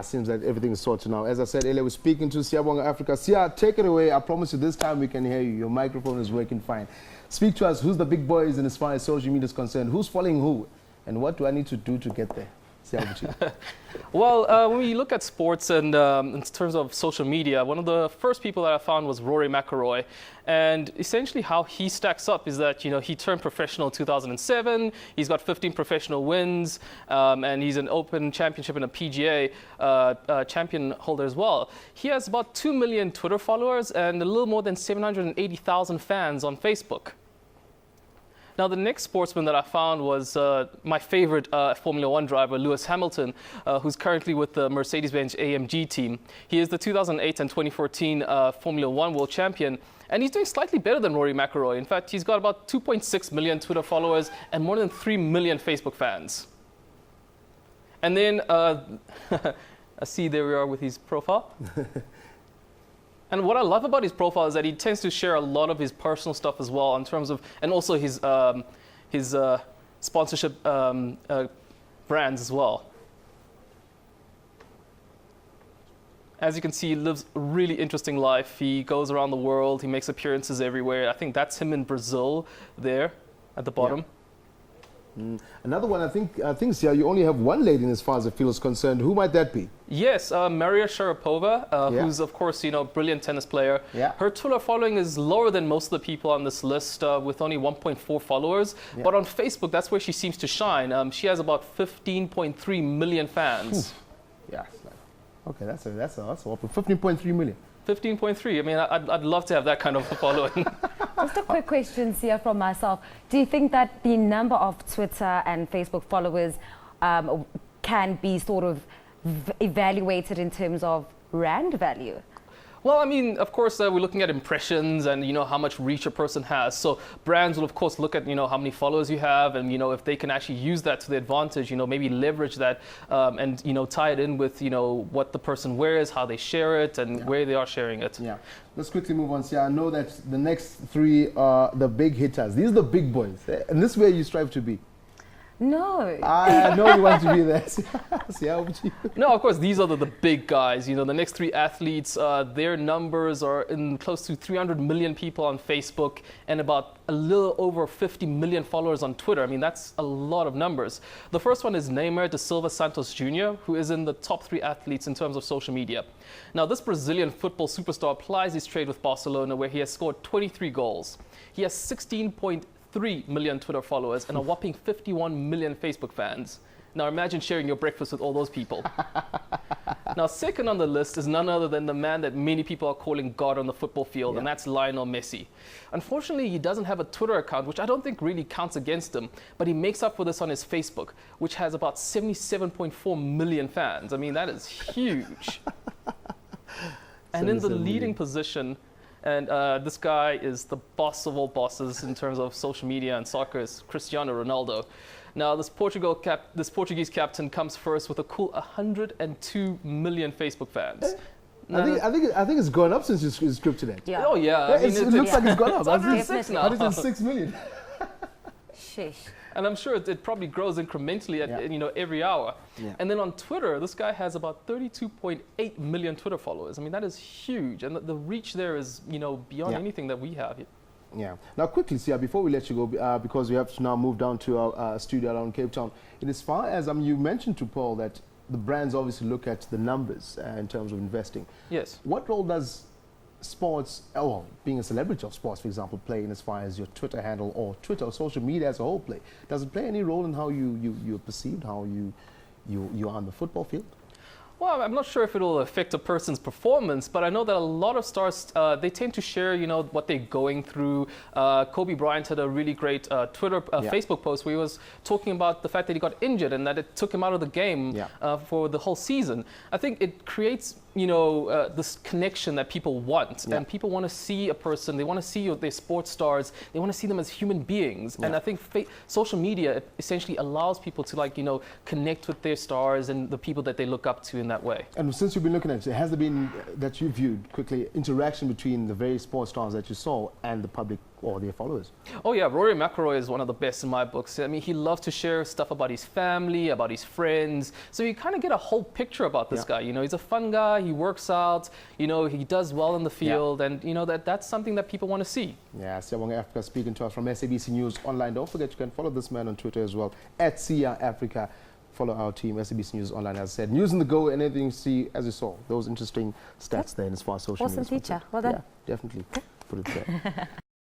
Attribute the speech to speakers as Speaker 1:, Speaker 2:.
Speaker 1: Seems like everything is sorted now. As I said earlier, we're speaking to Siyabonga Africa. Sia, take it away. I promise you this time we can hear you. Your microphone is working fine. Speak to us. Who's the big boys in as far as social media is concerned? Who's following who? And what do I need to do to get there?
Speaker 2: Well, when we look at sports and in terms of social media, one of the first people that I found was Rory Mcilroy. And essentially how he stacks up is that, he turned professional in 2007. He's got 15 professional wins, and he's an Open Championship and a PGA champion holder as well. He has about 2 million Twitter followers and a little more than 780,000 fans on Facebook. Now, the next sportsman that I found was my favorite Formula One driver, Lewis Hamilton, who's currently with the Mercedes-Benz AMG team. He is the 2008 and 2014 Formula One world champion, and he's doing slightly better than Rory Mcilroy. In fact, he's got about 2.6 million Twitter followers and more than 3 million Facebook fans. And then, I see there we are with his profile. And what I love about his profile is that he tends to share a lot of his personal stuff as well, in terms of, and also his sponsorship brands as well. As you can see, he lives a really interesting life. He goes around the world. He makes appearances everywhere. I think that's him in Brazil there at the bottom.
Speaker 1: Yeah. Another one, I think, Sia, you only have one lady in as far as the field is concerned. Who might that be?
Speaker 2: Yes, Maria Sharapova, who's, of course, brilliant tennis player.
Speaker 1: Yeah.
Speaker 2: Her Twitter following is lower than most of the people on this list, with only 1.4 followers. Yeah. But on Facebook, that's where she seems to shine. She has about 15.3 million fans.
Speaker 1: Oof. Yeah. Okay, that's awful. 15.3 million.
Speaker 2: 15.3. I mean, I'd love to have that kind of a following.
Speaker 3: Just a quick question, Sia, from myself. Do you think that the number of Twitter and Facebook followers can be sort of evaluated in terms of rand value?
Speaker 2: Well, I mean, of course, we're looking at impressions and, how much reach a person has. So brands will, of course, look at, how many followers you have and, if they can actually use that to their advantage, maybe leverage that and, tie it in with, what the person wears, how they share it and where they are sharing it.
Speaker 1: Yeah. Let's quickly move on. See, I know that the next three are the big hitters. These are the big boys. And this is where you strive to be.
Speaker 3: No.
Speaker 1: I know you want to be there. See, how would you?
Speaker 2: No, of course, these are the big guys. The next three athletes, their numbers are in close to 300 million people on Facebook and about a little over 50 million followers on Twitter. I mean, that's a lot of numbers. The first one is Neymar da Silva Santos Jr., who is in the top three athletes in terms of social media. Now, this Brazilian football superstar applies his trade with Barcelona, where he has scored 23 goals. He has 16.3 million Twitter followers and a whopping 51 million Facebook fans. Now imagine sharing your breakfast with all those people. Now, second on the list is none other than the man that many people are calling God on the football field, and that's Lionel Messi. Unfortunately, he doesn't have a Twitter account, which I don't think really counts against him, but he makes up for this on his Facebook, which has about 77.4 million fans. I mean, that is huge. And in the leading position, and this guy is the boss of all bosses in terms of social media and soccer, is Cristiano Ronaldo. Now, this Portuguese captain comes first with a cool 102 million Facebook fans.
Speaker 1: I think it's gone up since you scripted it.
Speaker 3: Yeah.
Speaker 2: Oh yeah. I mean,
Speaker 1: it looks like it's gone up.
Speaker 2: It's 106 now.
Speaker 1: 106 million.
Speaker 3: Sheesh.
Speaker 2: And I'm sure it probably grows incrementally at every hour. Yeah. And then on Twitter, this guy has about 32.8 million Twitter followers. I mean, that is huge, and the reach there is beyond anything that we have.
Speaker 1: Yeah. Now, quickly, Sia, before we let you go, because we have to now move down to our studio around Cape Town. In as far as you mentioned to Paul that the brands obviously look at the numbers in terms of investing.
Speaker 2: Yes.
Speaker 1: What role does sports, being a celebrity of sports, for example, play in as far as your Twitter handle or Twitter or social media as a whole play? Does it play any role in how you're perceived, how you are on the football field?
Speaker 2: Well, I'm not sure if it'll affect a person's performance, but I know that a lot of stars, they tend to share, what they're going through. Kobe Bryant had a really great Facebook post where he was talking about the fact that he got injured and that it took him out of the game for the whole season. I think it creates this connection that people want, and people want to see a person. They want to see their sports stars. They want to see them as human beings, and I think social media essentially allows people to connect with their stars and the people that they look up to in that way.
Speaker 1: And since you've been looking at it, has there been that you viewed quickly interaction between the various sports stars that you saw and the public or their followers.
Speaker 2: Oh yeah, Rory Mcilroy is one of the best in my books. I mean, he loves to share stuff about his family, about his friends. So you kind of get a whole picture about this guy. You know, he's a fun guy. He works out. You know, he does well in the field, and you know that's something that people want to see.
Speaker 1: Yeah, Siyabonga Africa speaking to us from SABC News Online. Don't forget you can follow this man on Twitter as well at Siyabonga Africa. Follow our team, SABC News Online, as I said. News in the go, and anything you see, as you saw, those interesting stats there as far as social media.
Speaker 3: Awesome teacher. Well done.
Speaker 1: Yeah, definitely. Put it there.